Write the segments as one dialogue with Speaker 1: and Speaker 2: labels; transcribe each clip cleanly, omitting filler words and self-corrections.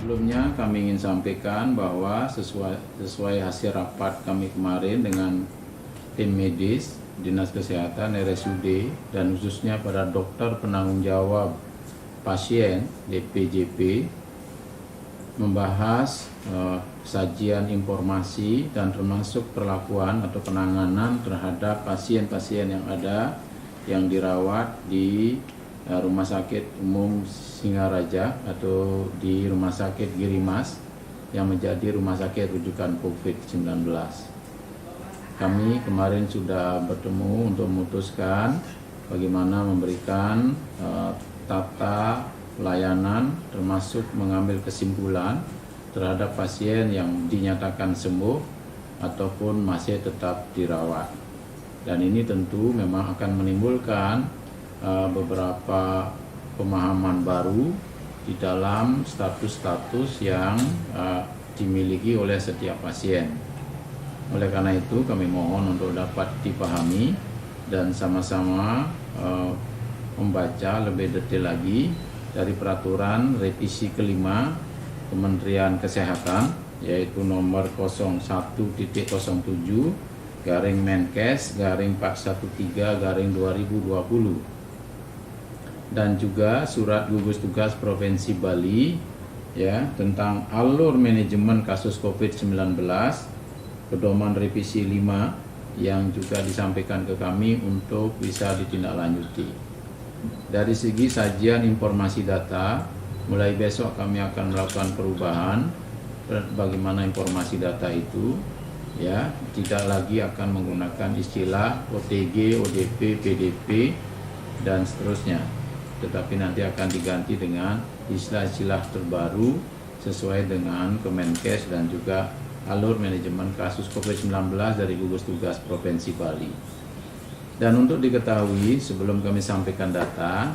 Speaker 1: Sebelumnya kami ingin sampaikan bahwa sesuai hasil rapat kami kemarin dengan tim medis, Dinas Kesehatan, RSUD, dan khususnya pada dokter penanggung jawab pasien DPJP, membahas sajian informasi dan termasuk perlakuan atau penanganan terhadap pasien-pasien yang ada yang dirawat di Rumah Sakit Umum Singaraja atau di Rumah Sakit Girimas yang menjadi rumah sakit rujukan COVID-19. Kami kemarin sudah bertemu untuk memutuskan bagaimana memberikan tata pelayanan termasuk mengambil kesimpulan terhadap pasien yang dinyatakan sembuh ataupun masih tetap dirawat. Dan ini tentu memang akan menimbulkan beberapa pemahaman baru di dalam status-status yang dimiliki oleh setiap pasien. Oleh karena itu kami mohon untuk dapat dipahami dan sama-sama membaca lebih detail lagi dari peraturan revisi kelima Kementerian Kesehatan, yaitu nomor 01-413-Menkes-413-2020 dan juga surat gugus tugas Provinsi Bali tentang alur manajemen kasus COVID-19 pedoman revisi 5 yang juga disampaikan ke kami untuk bisa ditindaklanjuti. Dari segi sajian informasi data, mulai besok kami akan melakukan perubahan bagaimana informasi data itu tidak lagi akan menggunakan istilah OTG, ODP, PDP dan seterusnya, tetapi nanti akan diganti dengan istilah-istilah terbaru sesuai dengan Kemenkes dan juga alur manajemen kasus COVID-19 dari gugus tugas Provinsi Bali. Dan untuk diketahui sebelum kami sampaikan data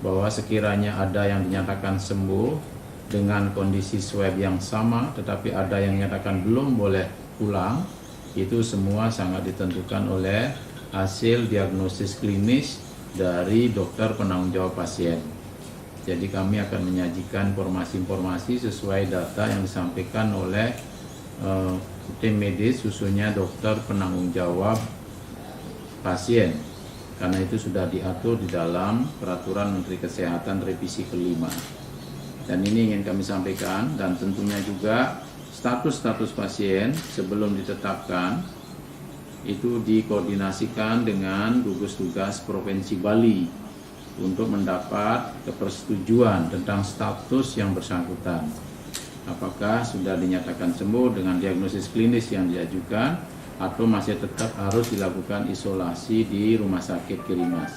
Speaker 1: bahwa sekiranya ada yang dinyatakan sembuh dengan kondisi swab yang sama tetapi ada yang dinyatakan belum boleh pulang, itu semua sangat ditentukan oleh hasil diagnosis klinis dari dokter penanggung jawab pasien. Jadi kami akan menyajikan informasi-informasi sesuai data yang disampaikan oleh tim medis, khususnya dokter penanggung jawab pasien, karena itu sudah diatur di dalam peraturan Menteri Kesehatan revisi kelima. Dan ini ingin kami sampaikan, dan tentunya juga status-status pasien sebelum ditetapkan itu dikoordinasikan dengan gugus tugas Provinsi Bali untuk mendapat kepersetujuan tentang status yang bersangkutan. Apakah sudah dinyatakan sembuh dengan diagnosis klinis yang diajukan atau masih tetap harus dilakukan isolasi di Rumah Sakit Girimas.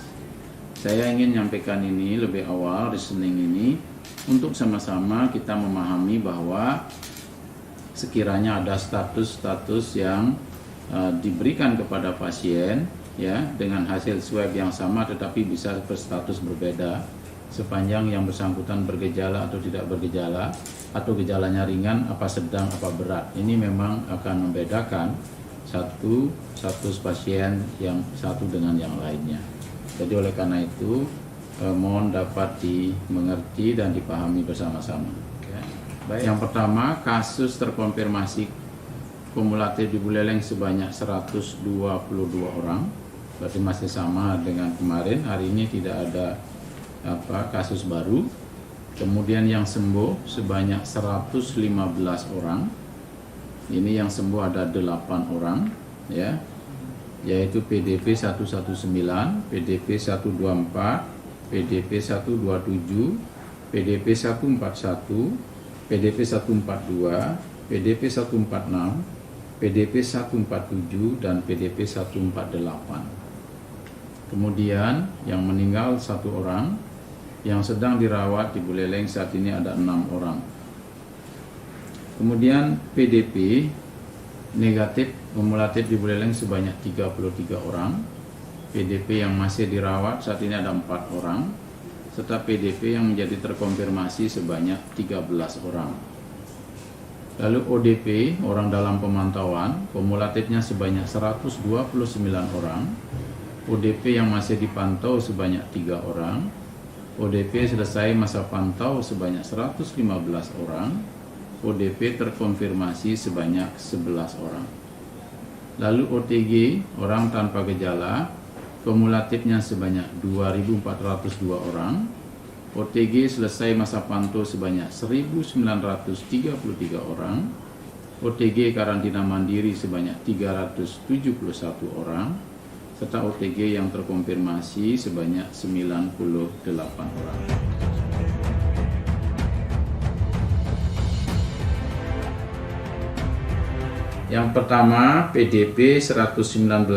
Speaker 1: Saya ingin menyampaikan ini lebih awal di Senin ini untuk sama-sama kita memahami bahwa sekiranya ada status-status yang diberikan kepada pasien dengan hasil swab yang sama tetapi bisa berstatus berbeda sepanjang yang bersangkutan bergejala atau tidak bergejala atau gejalanya ringan, apa sedang, apa berat. Ini memang akan membedakan satu status pasien yang satu dengan yang lainnya. Jadi oleh karena itu mohon dapat dimengerti dan dipahami bersama-sama. Baik. Yang pertama, kasus terkonfirmasi kumulatif di Buleleng sebanyak 122 orang, berarti masih sama dengan kemarin. Hari ini tidak ada kasus baru. Kemudian yang sembuh sebanyak 115 orang. Ini yang sembuh ada 8 orang, yaitu PDP 119, PDP 124, PDP 127, PDP 141, PDP 142, PDP 146, PDP 147 dan PDP 148. Kemudian yang meninggal 1 orang, yang sedang dirawat di Buleleng saat ini ada 6 orang. Kemudian PDP negatif kumulatif di Buleleng sebanyak 33 orang. PDP yang masih dirawat saat ini ada 4 orang, serta PDP yang menjadi terkonfirmasi sebanyak 13 orang. Lalu ODP, orang dalam pemantauan, kumulatifnya sebanyak 129 orang. ODP yang masih dipantau sebanyak 3 orang. ODP selesai masa pantau sebanyak 115 orang. ODP terkonfirmasi sebanyak 11 orang. Lalu OTG orang tanpa gejala kumulatifnya sebanyak 2.402 orang. OTG selesai masa pantau sebanyak 1.933 orang. OTG karantina mandiri sebanyak 371 orang. Serta OTG yang terkonfirmasi sebanyak 98 orang. Yang pertama PDP 119,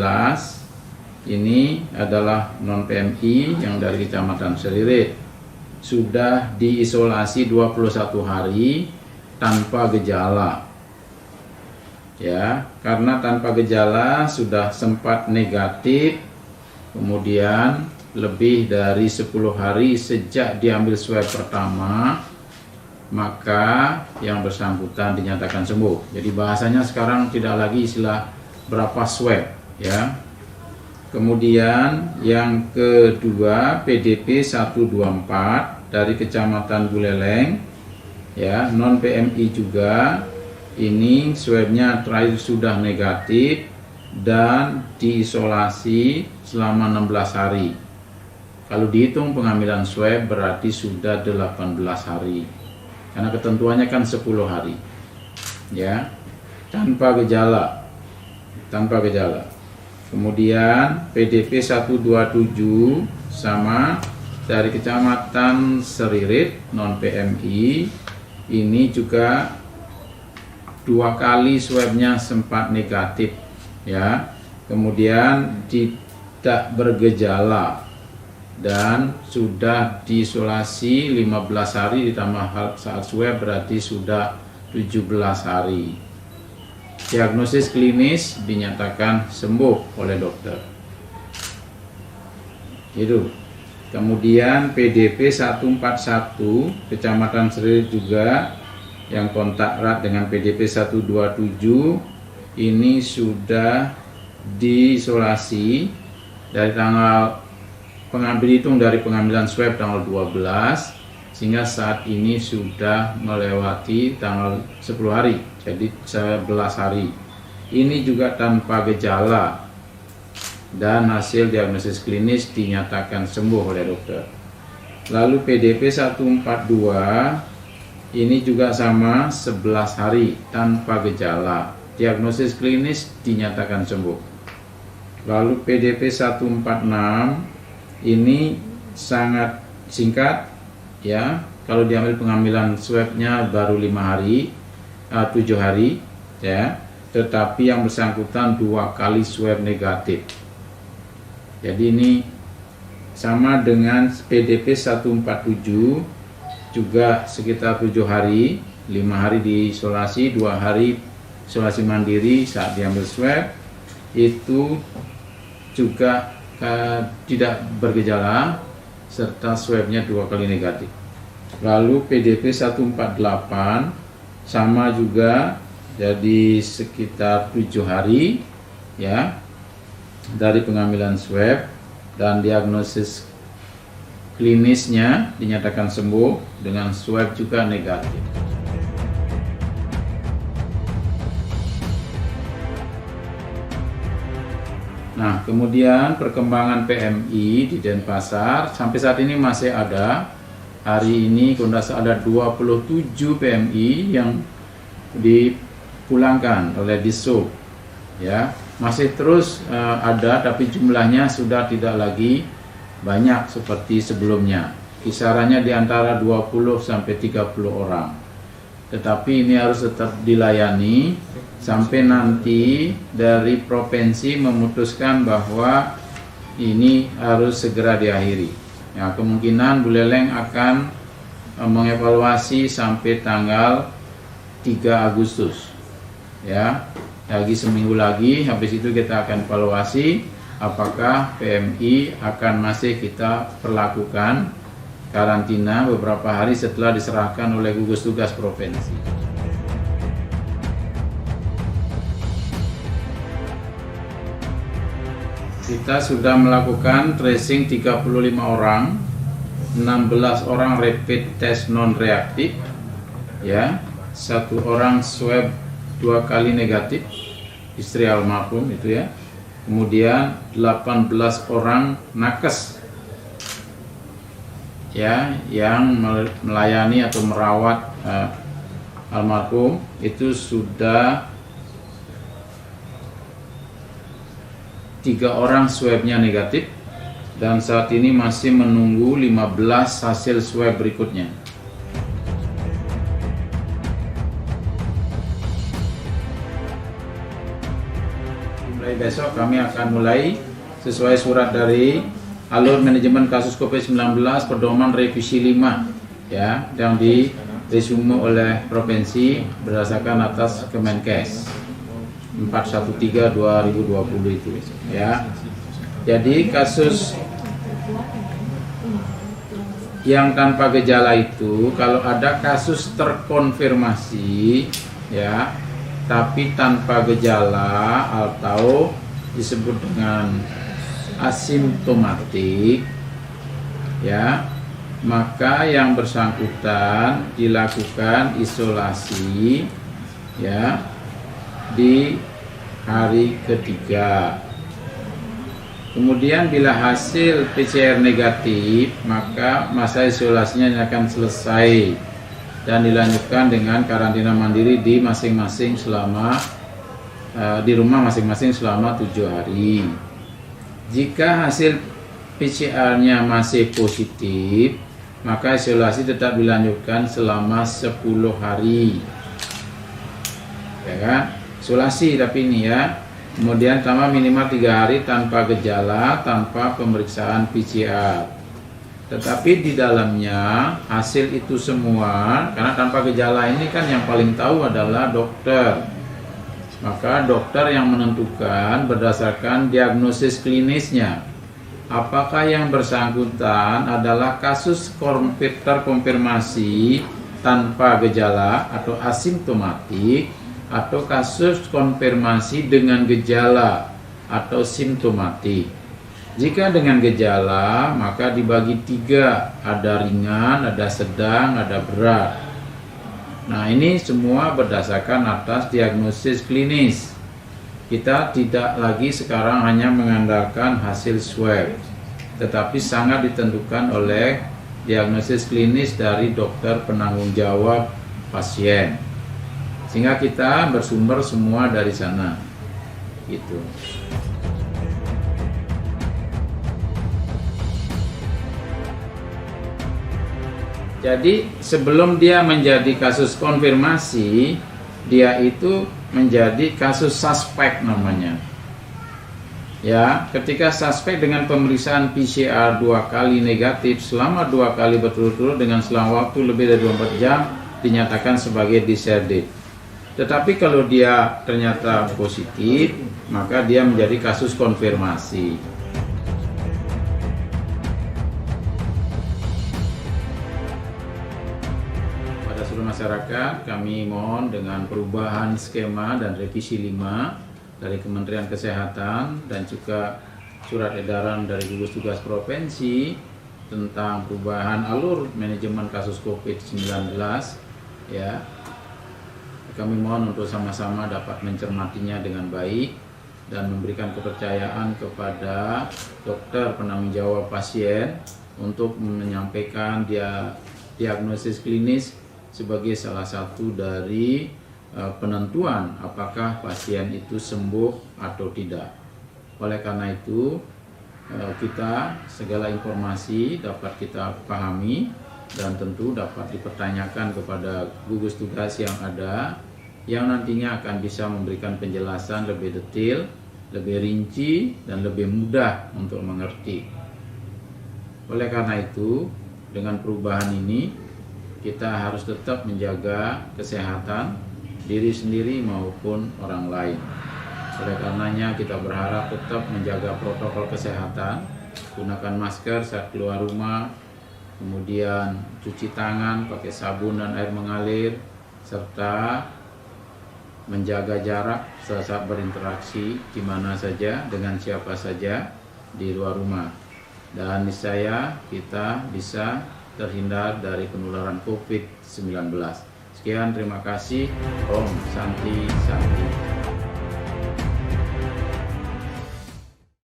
Speaker 1: ini adalah non-PMI yang dari Kecamatan Seririt, sudah diisolasi 21 hari tanpa gejala. Ya, karena tanpa gejala sudah sempat negatif, kemudian lebih dari 10 hari sejak diambil swab pertama, maka yang bersangkutan dinyatakan sembuh. Jadi bahasanya sekarang tidak lagi istilah berapa swab, ya. Kemudian yang kedua PDP 124 dari Kecamatan Buleleng, ya, non PMI juga. Ini swabnya terakhir sudah negatif dan diisolasi selama 16 hari. Kalau dihitung pengambilan swab berarti sudah 18 hari. Karena ketentuannya kan 10 hari. Ya. Tanpa gejala. Tanpa gejala. Kemudian PDP 127 sama dari Kecamatan Seririt non PMI, ini juga 2 kali swabnya sempat negatif, ya. Kemudian tidak bergejala dan sudah diisolasi 15 hari ditambah saat swab berarti sudah 17 hari. Diagnosis klinis dinyatakan sembuh oleh dokter. Itu. Kemudian PDP 141 Kecamatan Seririt juga yang kontak erat dengan PDP 127 ini sudah diisolasi dari tanggal hitung dari pengambilan swab tanggal 12 sehingga saat ini sudah melewati tanggal 10 hari, jadi 11 hari. Ini juga tanpa gejala dan hasil diagnosis klinis dinyatakan sembuh oleh dokter. Lalu PDP 142 ini juga sama 11 hari tanpa gejala. Diagnosis klinis dinyatakan sembuh. Lalu PDP 146 ini sangat singkat, ya. Kalau diambil pengambilan swabnya baru 7 hari, ya. Tetapi yang bersangkutan 2 kali swab negatif. Jadi ini sama dengan PDP 147 juga sekitar 7 hari, 5 hari diisolasi, 2 hari isolasi mandiri saat diambil swab, itu juga tidak bergejala serta swabnya 2 kali negatif. Lalu PDP 148 sama juga, jadi sekitar 7 hari, ya, dari pengambilan swab dan diagnosis klinisnya dinyatakan sembuh dengan swab juga negatif. Nah, kemudian perkembangan PMI di Denpasar sampai saat ini masih ada. Hari ini ada 27 PMI yang dipulangkan oleh Dishub, ya. Masih terus ada, tapi jumlahnya sudah tidak lagi banyak seperti sebelumnya. Kisarannya di antara 20 sampai 30 orang. Tetapi ini harus tetap dilayani sampai nanti dari provinsi memutuskan bahwa ini harus segera diakhiri. Ya, kemungkinan Buleleng akan mengevaluasi sampai tanggal 3 Agustus. Ya, lagi seminggu lagi, habis itu kita akan evaluasi apakah PMI akan masih kita perlakukan karantina beberapa hari setelah diserahkan oleh gugus tugas provinsi. Kita sudah melakukan tracing 35 orang, 16 orang rapid test non reaktif, ya, 1 orang swab 2 kali negatif, istri almarhum itu ya. Kemudian 18 orang nakes ya yang melayani atau merawat almarhum itu sudah 3 orang swabnya negatif, dan saat ini masih menunggu 15 hasil swab berikutnya. Mulai besok kami akan mulai sesuai surat dari alur manajemen kasus COVID-19 pedoman revisi 5 ya, yang diresume oleh provinsi berdasarkan atas Kemenkes 413/2020 itu ya. Jadi kasus yang tanpa gejala itu kalau ada kasus terkonfirmasi ya tapi tanpa gejala atau disebut dengan asimptomatik ya, maka yang bersangkutan dilakukan isolasi ya di hari ketiga. Kemudian bila hasil PCR negatif, maka masa isolasinya akan selesai dan dilanjutkan dengan karantina mandiri di masing-masing selama di rumah masing-masing selama 7 hari. Jika hasil PCR-nya masih positif, maka isolasi tetap dilanjutkan selama 10 hari. Ya kan? Isolasi tapi ini ya. Kemudian tambah minimal 3 hari tanpa gejala, tanpa pemeriksaan PCR. Tetapi di dalamnya hasil itu semua, karena tanpa gejala ini kan yang paling tahu adalah dokter. Maka dokter yang menentukan berdasarkan diagnosis klinisnya. Apakah yang bersangkutan adalah kasus terkonfirmasi tanpa gejala atau asimptomatik, atau kasus konfirmasi dengan gejala atau simptomatik. Jika dengan gejala, maka dibagi 3, ada ringan, ada sedang, ada berat. Nah, ini semua berdasarkan atas diagnosis klinis. Kita tidak lagi sekarang hanya mengandalkan hasil swab, tetapi sangat ditentukan oleh diagnosis klinis dari dokter penanggung jawab pasien. Sehingga kita bersumber semua dari sana gitu. Jadi sebelum dia menjadi kasus konfirmasi, dia itu menjadi kasus suspek namanya. Ya, ketika suspek dengan pemeriksaan PCR 2 kali negatif selama 2 kali berturut-turut dengan selang waktu lebih dari 24 jam dinyatakan sebagai diserted. Tetapi kalau dia ternyata positif, maka dia menjadi kasus konfirmasi. Pada seluruh masyarakat, kami mohon dengan perubahan skema dan revisi 5 dari Kementerian Kesehatan dan juga surat edaran dari gugus tugas provinsi tentang perubahan alur manajemen kasus COVID-19 ya. Kami mohon untuk sama-sama dapat mencermatinya dengan baik dan memberikan kepercayaan kepada dokter penanggung jawab pasien untuk menyampaikan diagnosis klinis sebagai salah satu dari penentuan apakah pasien itu sembuh atau tidak. Oleh karena itu, kita segala informasi dapat kita pahami dan tentu dapat dipertanyakan kepada gugus tugas yang ada, yang nantinya akan bisa memberikan penjelasan lebih detail, lebih rinci, dan lebih mudah untuk mengerti. Oleh karena itu, dengan perubahan ini, kita harus tetap menjaga kesehatan diri sendiri maupun orang lain. Oleh karenanya, kita berharap tetap menjaga protokol kesehatan, gunakan masker saat keluar rumah, kemudian cuci tangan pakai sabun dan air mengalir, serta menjaga jarak saat berinteraksi di mana saja dengan siapa saja di luar rumah. Dan niscaya kita bisa terhindar dari penularan COVID-19. Sekian, terima kasih. Om Santi Santi.